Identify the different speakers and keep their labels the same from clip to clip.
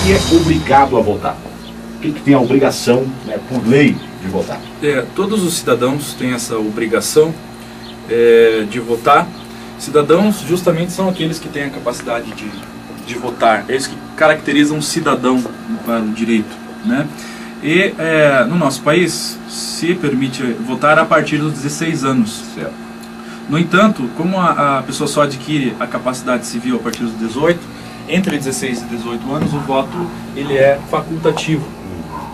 Speaker 1: que é obrigado a votar? Quem que tem a obrigação, né, por lei, de votar?
Speaker 2: Todos os cidadãos têm essa obrigação de votar. Cidadãos justamente são aqueles que têm a capacidade de votar. É isso que caracteriza um cidadão para o direito, né? E no nosso país se permite votar a partir dos 16 anos.
Speaker 1: Certo.
Speaker 2: No entanto, como a pessoa só adquire a capacidade civil a partir dos 18, entre 16 e 18 anos o voto ele é facultativo,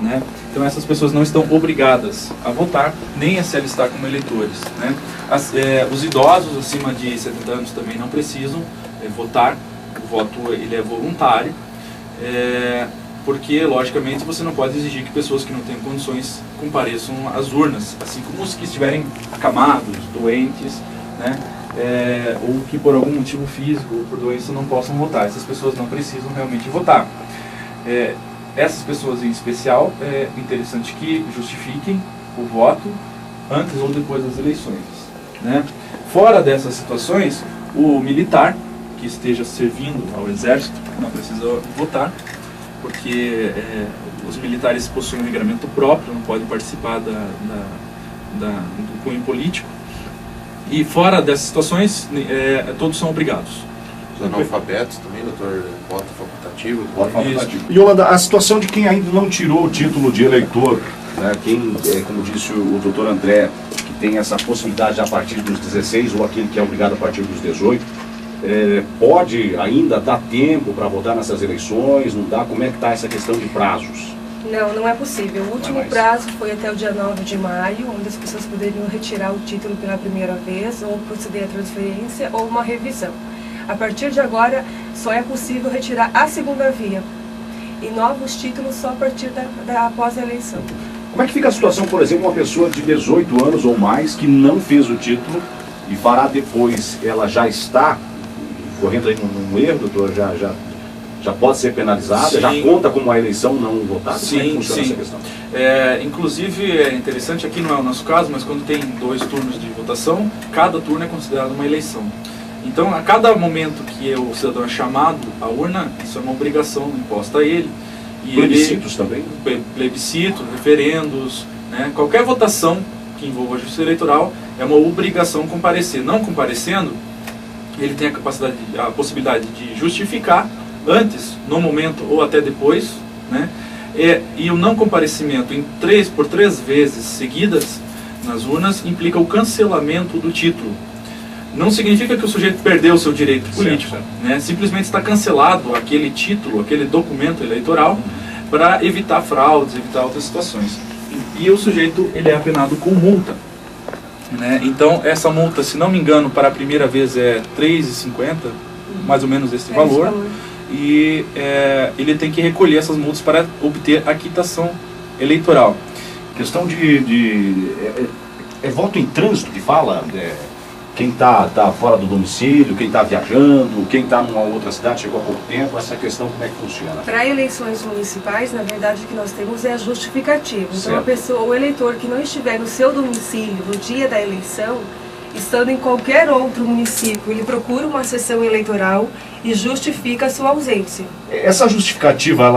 Speaker 2: né? Então essas pessoas não estão obrigadas a votar, nem a se alistar como eleitores, né? Os idosos acima de 70 anos também não precisam votar, o voto ele é voluntário, porque logicamente você não pode exigir que pessoas que não têm condições compareçam às urnas, assim como os que estiverem acamados, doentes, né? Ou que por algum motivo físico ou por doença não possam votar. Essas pessoas não precisam realmente votar. Essas pessoas em especial, é interessante que justifiquem o voto antes ou depois das eleições, né? Fora dessas situações, o militar que esteja servindo ao exército não precisa votar, porque os militares possuem um regramento próprio, não podem participar do cunho político. E fora dessas situações, todos são obrigados.
Speaker 3: Os analfabetos também, doutor, voto facultativo.
Speaker 1: Voto facultativo. E, Yolanda, a situação de quem ainda não tirou o título de eleitor, né, quem, como disse o doutor André, que tem essa possibilidade a partir dos 16, ou aquele que é obrigado a partir dos 18, pode ainda dar tempo para votar nessas eleições? Não dá? Como é que está essa questão de prazos?
Speaker 4: Não é possível. O último prazo foi até o dia 9 de maio, onde as pessoas poderiam retirar o título pela primeira vez, ou proceder à transferência, ou uma revisão. A partir de agora, só é possível retirar a segunda via. E novos títulos só a partir após a eleição.
Speaker 1: Como é que fica a situação, por exemplo, uma pessoa de 18 anos ou mais que não fez o título e fará depois, ela já está correndo aí num erro, doutor, já pode ser penalizada, sim, já conta como a eleição não votada?
Speaker 2: Sim,
Speaker 1: como é que funciona
Speaker 2: sim.
Speaker 1: Essa questão?
Speaker 2: Inclusive, é interessante, aqui não é o nosso caso, mas quando tem 2 turnos de votação, cada turno é considerado uma eleição. Então, a cada momento que o cidadão é chamado à urna, isso é uma obrigação imposta a ele. E
Speaker 1: plebiscitos também?
Speaker 2: Plebiscitos, referendos, né? Qualquer votação que envolva a justiça eleitoral é uma obrigação comparecer. Não comparecendo, ele tem a possibilidade de justificar antes, no momento ou até depois, né? E o não comparecimento por 3 vezes seguidas nas urnas implica o cancelamento do título. Não significa que o sujeito perdeu o seu direito político, né? Simplesmente está cancelado aquele título, aquele documento eleitoral, para evitar fraudes, evitar outras situações. E o sujeito ele é apenado com multa, né? Então essa multa, se não me engano, para a primeira vez é R$3,50, mais ou menos esse valor. E ele tem que recolher essas multas para obter a quitação eleitoral.
Speaker 1: Questão é voto em trânsito que fala? Quem está fora do domicílio, quem está viajando, quem está numa outra cidade, chegou há pouco tempo, essa questão como é que funciona?
Speaker 4: Para eleições municipais, na verdade, o que nós temos é a justificativa. Então, o eleitor que não estiver no seu domicílio no dia da eleição, estando em qualquer outro município, ele procura uma sessão eleitoral e justifica a sua ausência.
Speaker 1: Essa justificativa,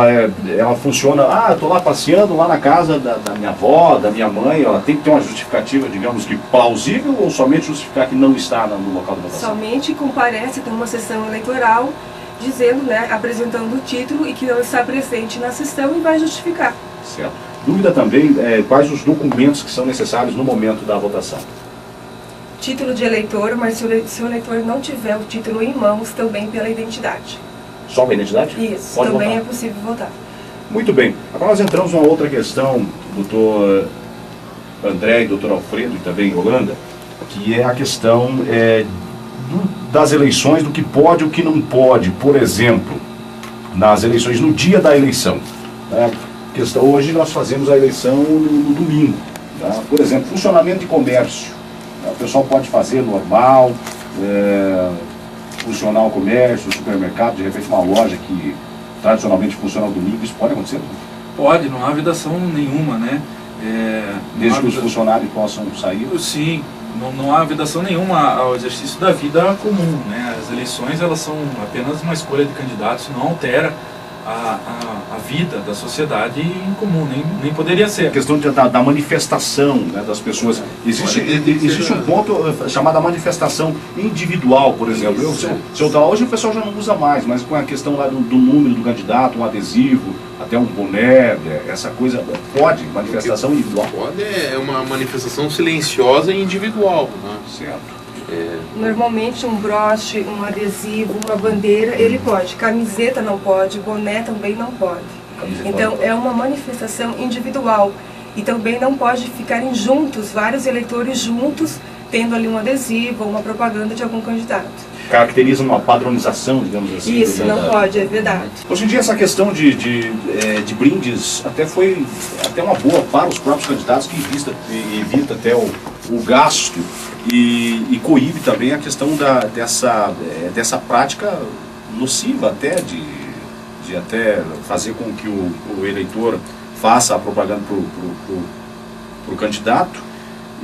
Speaker 1: ela funciona, eu estou lá passeando, lá na casa da minha avó, da minha mãe, ela tem que ter uma justificativa, digamos que plausível, ou somente justificar que não está no local da votação?
Speaker 4: Somente comparece a uma sessão eleitoral, dizendo, né, apresentando o título e que não está presente na sessão e vai justificar.
Speaker 1: Certo. Dúvida também, quais os documentos que são necessários no momento da votação?
Speaker 4: Título de eleitor, mas se o eleitor não tiver o título em mãos, também pela identidade.
Speaker 1: Só pela identidade?
Speaker 4: Isso,
Speaker 1: pode
Speaker 4: também
Speaker 1: votar.
Speaker 4: é possível votar.
Speaker 1: Muito bem. Agora nós entramos numa outra questão, doutor André e doutor Alfredo, e também Yolanda, que é a questão das eleições, do que pode e o que não pode. Por exemplo, nas eleições, no dia da eleição. Hoje nós fazemos a eleição no domingo. Tá? Por exemplo, funcionamento de comércio. O pessoal pode fazer normal, funcionar o comércio, o supermercado, de repente uma loja que tradicionalmente funciona no domingo, isso pode acontecer?
Speaker 2: Pode, não há vedação nenhuma, né?
Speaker 1: Desde que os funcionários possam sair?
Speaker 2: Sim, não há vedação nenhuma ao exercício da vida comum, né? As eleições, elas são apenas uma escolha de candidatos, não altera a vida da sociedade em comum, nem poderia ser.
Speaker 1: A questão da manifestação, né, das pessoas. Existe um ponto chamado manifestação individual, por exemplo. Hoje o pessoal já não usa mais, mas com a questão lá do número do candidato, um adesivo, até um boné, essa coisa, pode, manifestação individual?
Speaker 3: Pode, é uma manifestação silenciosa e individual, né?
Speaker 1: Certo.
Speaker 4: Normalmente um broche, um adesivo, uma bandeira, ele pode. Camiseta não pode, boné também não pode. Então é uma manifestação individual. E também não pode ficarem juntos, vários eleitores juntos, tendo ali um adesivo ou uma propaganda de algum candidato.
Speaker 1: Caracteriza uma padronização, digamos assim.
Speaker 4: Isso, não pode, é verdade.
Speaker 1: Hoje em dia essa questão de brindes até foi uma boa para os próprios candidatos, que evita até o gasto e coíbe também a questão dessa prática nociva até de até fazer com que o eleitor faça a propaganda para o candidato.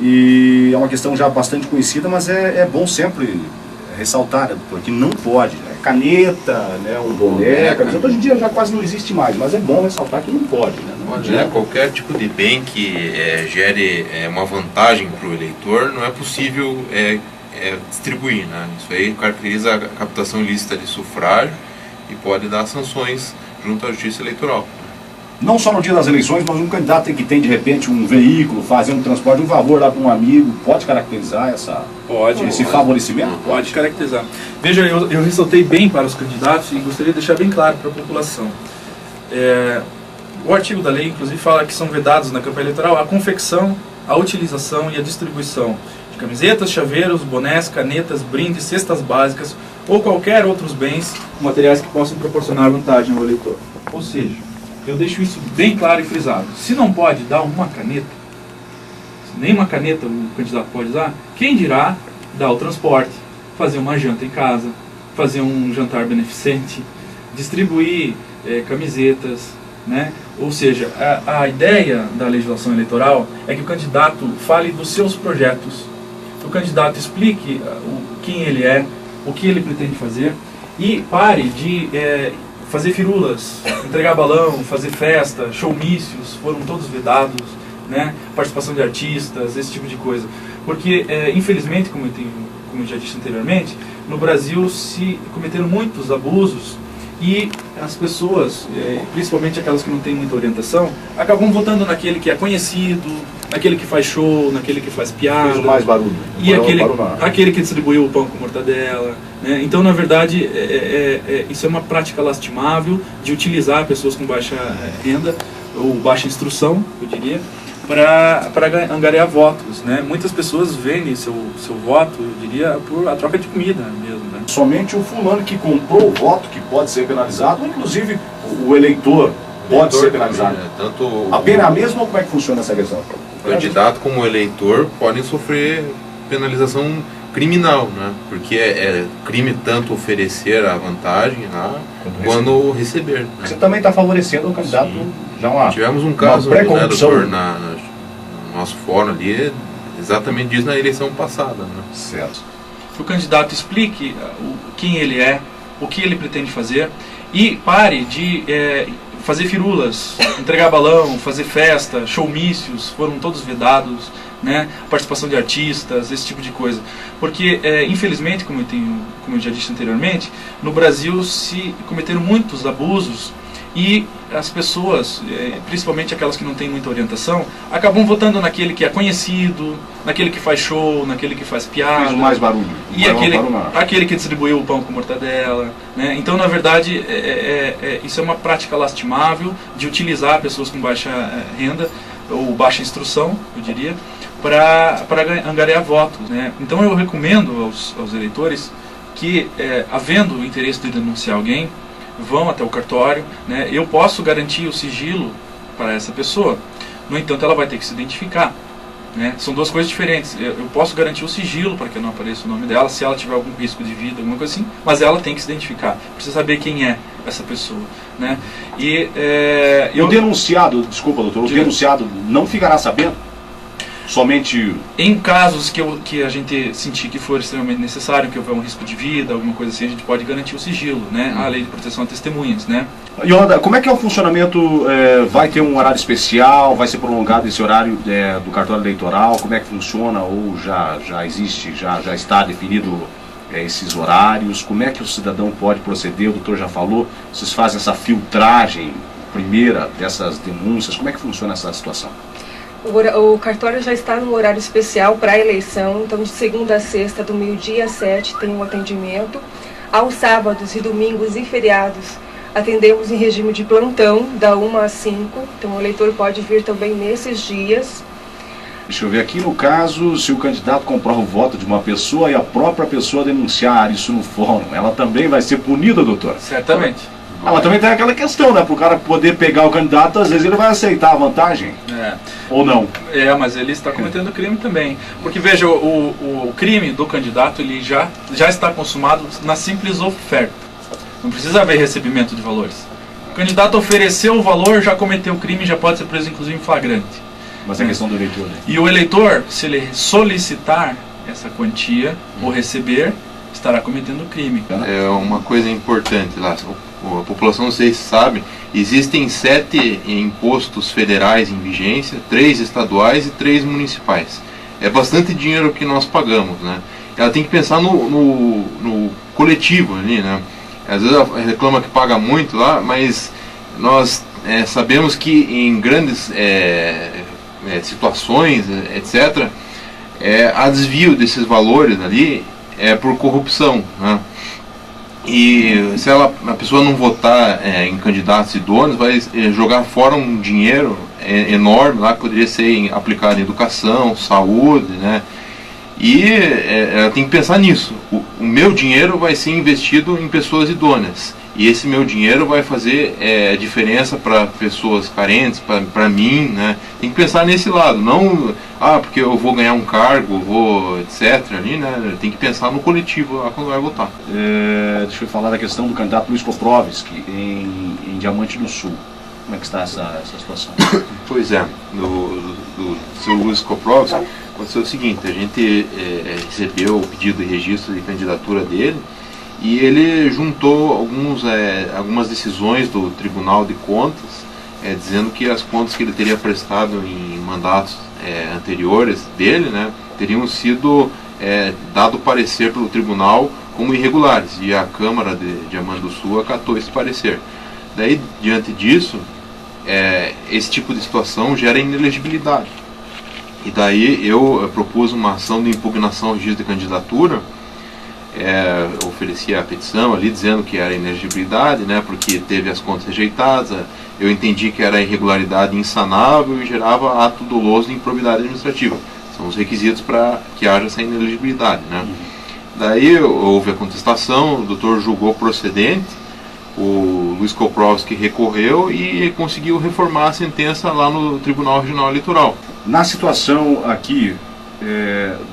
Speaker 1: E é uma questão já bastante conhecida, mas é bom sempre ressaltar, porque não pode, né? Caneta, né, um boné, camiseta, hoje em dia já quase não existe mais, mas é bom ressaltar que não pode, né? Não
Speaker 3: pode, né? Qualquer tipo de bem que gere uma vantagem para o eleitor, não é possível distribuir, né? Isso aí caracteriza a captação ilícita de sufrágio e pode dar sanções junto à Justiça Eleitoral.
Speaker 1: Não só no dia das eleições, mas um candidato que tem de repente um veículo, fazer um transporte, um favor lá para um amigo, pode caracterizar esse favorecimento?
Speaker 2: Pode caracterizar. Veja, eu ressaltei bem para os candidatos e gostaria de deixar bem claro para a população. O artigo da lei, inclusive, fala que são vedados na campanha eleitoral a confecção, a utilização e a distribuição de camisetas, chaveiros, bonés, canetas, brindes, cestas básicas ou qualquer outros bens, materiais que possam proporcionar vantagem ao eleitor. Ou seja, eu deixo isso bem claro e frisado. Se não pode dar uma caneta, nem uma caneta o candidato pode usar, quem dirá dar o transporte, fazer uma janta em casa, fazer um jantar beneficente, distribuir camisetas, né? Ou seja, a ideia da legislação eleitoral é que o candidato fale dos seus projetos, que o candidato explique quem ele é, o que ele pretende fazer e pare de fazer firulas, entregar balão, fazer festa, showmícios, foram todos vedados, né? Participação de artistas, esse tipo de coisa. Porque, infelizmente, como eu já disse anteriormente, no Brasil se cometeram muitos abusos e as pessoas, principalmente aquelas que não têm muita orientação, acabam votando naquele que é conhecido, naquele que faz show, naquele que faz piada.
Speaker 1: Fez mais barulho.
Speaker 2: E aquele que distribuiu o pão com mortadela. Né? Então, na verdade, isso é uma prática lastimável de utilizar pessoas com baixa renda, ou baixa instrução, eu diria, para angariar votos. Né? Muitas pessoas vendem seu voto, eu diria, por a troca de comida mesmo. Né?
Speaker 1: Somente o fulano que comprou o voto que pode ser penalizado, ou inclusive o eleitor pode ser penalizado. A pena é a mesma ou como é que funciona essa questão?
Speaker 3: O candidato como eleitor podem sofrer penalização criminal, né? Porque é crime tanto oferecer a vantagem quanto receber. Né?
Speaker 1: Você também está favorecendo o candidato. Já
Speaker 3: tivemos um caso, né, doutor, no nosso fórum ali, exatamente disso na eleição passada. Né?
Speaker 1: Certo.
Speaker 2: Que o candidato explique quem ele é, o que ele pretende fazer e pare de fazer firulas, entregar balão, fazer festa, showmícios, foram todos vedados, né? Participação de artistas, esse tipo de coisa. Porque, infelizmente, como eu já disse anteriormente, no Brasil se cometeram muitos abusos e as pessoas, principalmente aquelas que não têm muita orientação, acabam votando naquele que é conhecido, naquele que faz show, naquele que faz piada.
Speaker 1: Fez mais barulho.
Speaker 2: E aquele que distribuiu o pão com mortadela. Né? Então, na verdade, isso é uma prática lastimável de utilizar pessoas com baixa renda, ou baixa instrução, eu diria, para angariar votos. Né? Então, eu recomendo aos eleitores que, havendo o interesse de denunciar alguém, vão até o cartório, né? Eu posso garantir o sigilo para essa pessoa, no entanto ela vai ter que se identificar, né? São duas coisas diferentes. Eu posso garantir o sigilo para que não apareça o nome dela, se ela tiver algum risco de vida, alguma coisa assim, mas ela tem que se identificar, precisa saber quem é essa pessoa, né? E
Speaker 1: o denunciado, desculpa doutor, o denunciado não ficará sabendo somente...
Speaker 2: Em casos que a gente sentir que for extremamente necessário, que houver um risco de vida, alguma coisa assim, a gente pode garantir o sigilo, né? A lei de proteção a testemunhas, né?
Speaker 1: Yolanda, como é que é o funcionamento? Vai ter um horário especial? Vai ser prolongado esse horário do cartório eleitoral? Como é que funciona? Ou já existe, já está definido esses horários? Como é que o cidadão pode proceder? O doutor já falou, vocês fazem essa filtragem primeira dessas denúncias? Como é que funciona essa situação?
Speaker 4: O cartório já está no horário especial para a eleição, então de segunda a sexta, do meio-dia às 7, tem um atendimento. Aos sábados e domingos e feriados, atendemos em regime de plantão, da 1 às 5, então o eleitor pode vir também nesses dias.
Speaker 1: Deixa eu ver aqui, no caso, se o candidato comprova o voto de uma pessoa e a própria pessoa denunciar isso no fórum, ela também vai ser punida, doutor?
Speaker 2: Certamente.
Speaker 1: Ela também tem aquela questão, né? Para o cara poder pegar o candidato, às vezes ele vai aceitar a vantagem. Ou não.
Speaker 2: Mas ele está cometendo crime também. Porque, veja, o crime do candidato, ele já está consumado na simples oferta. Não precisa haver recebimento de valores. O candidato ofereceu o valor, já cometeu o crime, já pode ser preso, inclusive, em flagrante.
Speaker 1: Mas é questão do eleitor, né?
Speaker 2: E o eleitor, se ele solicitar essa quantia ou receber, estará cometendo crime.
Speaker 3: É uma coisa importante lá. A população, não sei se sabe, existem 7 impostos federais em vigência, 3 estaduais e 3 municipais. É bastante dinheiro que nós pagamos, né? Ela tem que pensar no coletivo ali, né? Às vezes ela reclama que paga muito lá, mas nós sabemos que em grandes situações, etc., há desvio desses valores ali por corrupção, né? E se a pessoa não votar em candidatos idôneos, vai jogar fora um dinheiro enorme lá que poderia ser aplicado em educação, saúde, né? E ela tem que pensar nisso. O meu dinheiro vai ser investido em pessoas idôneas. E esse meu dinheiro vai fazer diferença para pessoas carentes, para mim, né? Tem que pensar nesse lado, não porque eu vou ganhar um cargo, etc. ali, né? Tem que pensar no coletivo lá quando vai votar.
Speaker 1: Deixa eu falar da questão do candidato Luiz Koprovski em Diamante do Sul. Como é que está essa situação?
Speaker 3: Pois é, do seu Luiz Koprovski, aconteceu o seguinte: a gente recebeu o pedido de registro de candidatura dele, e ele juntou algumas decisões do Tribunal de Contas, dizendo que as contas que ele teria prestado em mandatos anteriores dele, né, teriam sido dado parecer pelo tribunal como irregulares, e a Câmara de Diamante do Sul acatou esse parecer. Daí, diante disso, esse tipo de situação gera inelegibilidade. E daí eu propus uma ação de impugnação ao registro de candidatura. Ofereci a petição ali dizendo que era inelegibilidade, né, porque teve as contas rejeitadas. Eu entendi que era irregularidade insanável e gerava ato doloso de improbidade administrativa. São os requisitos para que haja essa inelegibilidade, né? Daí houve a contestação, o doutor julgou procedente, o Luiz Koprovski recorreu e conseguiu reformar a sentença lá no Tribunal Regional Eleitoral.
Speaker 1: Na situação aqui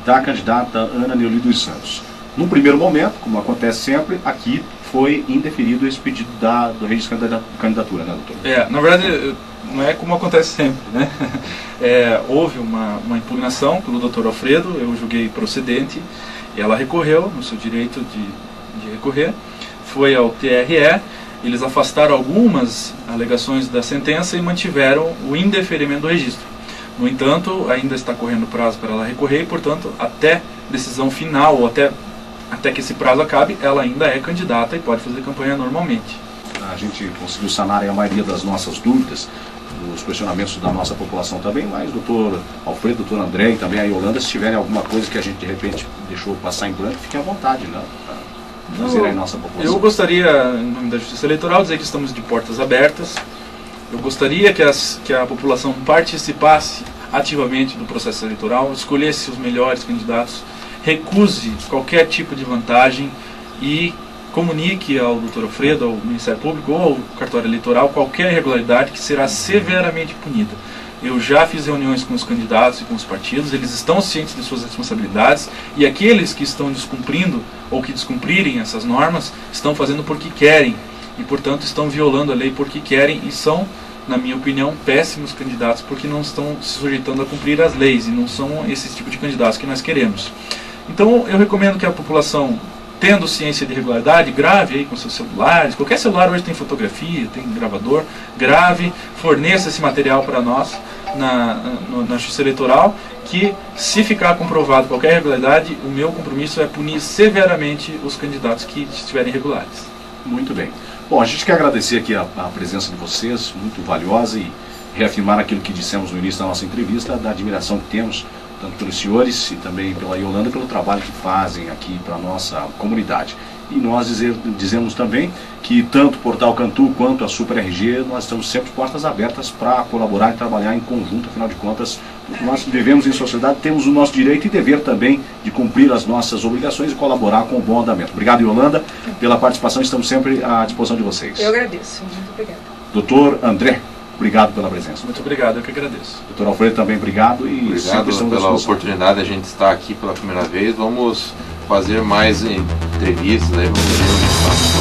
Speaker 1: da candidata Ana Neuli dos Santos, num primeiro momento, como acontece sempre, aqui foi indeferido esse pedido do registro de candidatura, né, doutor?
Speaker 2: Na verdade, não é como acontece sempre, né? Houve uma impugnação pelo doutor Alfredo, eu julguei procedente, ela recorreu no seu direito de recorrer, foi ao TRE, eles afastaram algumas alegações da sentença e mantiveram o indeferimento do registro. No entanto, ainda está correndo o prazo para ela recorrer e, portanto, até decisão final, ou até que esse prazo acabe, ela ainda é candidata e pode fazer campanha normalmente.
Speaker 1: A gente conseguiu sanar a maioria das nossas dúvidas, dos questionamentos da nossa população também, mas doutor Alfredo, doutor André e também a Yolanda, se tiverem alguma coisa que a gente de repente deixou passar em branco, fiquem à vontade, né? Fazer aí nossa população.
Speaker 2: Eu gostaria, em nome da Justiça Eleitoral, dizer que estamos de portas abertas. Eu gostaria que a população participasse ativamente do processo eleitoral, escolhesse os melhores candidatos, recuse qualquer tipo de vantagem e comunique ao Dr. Alfredo, ao Ministério Público ou ao cartório eleitoral qualquer irregularidade que será severamente punida. Eu já fiz reuniões com os candidatos e com os partidos, eles estão cientes de suas responsabilidades e aqueles que estão descumprindo ou que descumprirem essas normas estão fazendo porque querem e, portanto, estão violando a lei porque querem e são na minha opinião, péssimos candidatos, porque não estão se sujeitando a cumprir as leis, e não são esse tipo de candidatos que nós queremos. Então, eu recomendo que a população, tendo ciência de irregularidade, grave aí com seus celulares. Qualquer celular hoje tem fotografia, tem gravador, grave, forneça esse material para nós na Justiça Eleitoral, que se ficar comprovado qualquer irregularidade, o meu compromisso é punir severamente os candidatos que estiverem irregulares.
Speaker 1: Muito bem. Bom, a gente quer agradecer aqui a presença de vocês, muito valiosa, e reafirmar aquilo que dissemos no início da nossa entrevista, da admiração que temos, tanto pelos senhores e também pela Yolanda, pelo trabalho que fazem aqui para a nossa comunidade. E nós dizemos também que tanto o Portal Cantu quanto a Super RG, nós estamos sempre portas abertas para colaborar e trabalhar em conjunto. Afinal de contas, nós vivemos em sociedade, temos o nosso direito e dever também de cumprir as nossas obrigações e colaborar com o bom andamento. Obrigado, Yolanda, pela participação, estamos sempre à disposição de vocês.
Speaker 4: Eu agradeço, muito obrigada.
Speaker 1: Doutor André, obrigado pela presença.
Speaker 2: Muito obrigado, eu que agradeço.
Speaker 1: Doutor Alfredo também, obrigado. E
Speaker 3: obrigado pela oportunidade de a gente estar aqui pela primeira vez. Vamos fazer mais entrevistas, aí vamos ver onde está.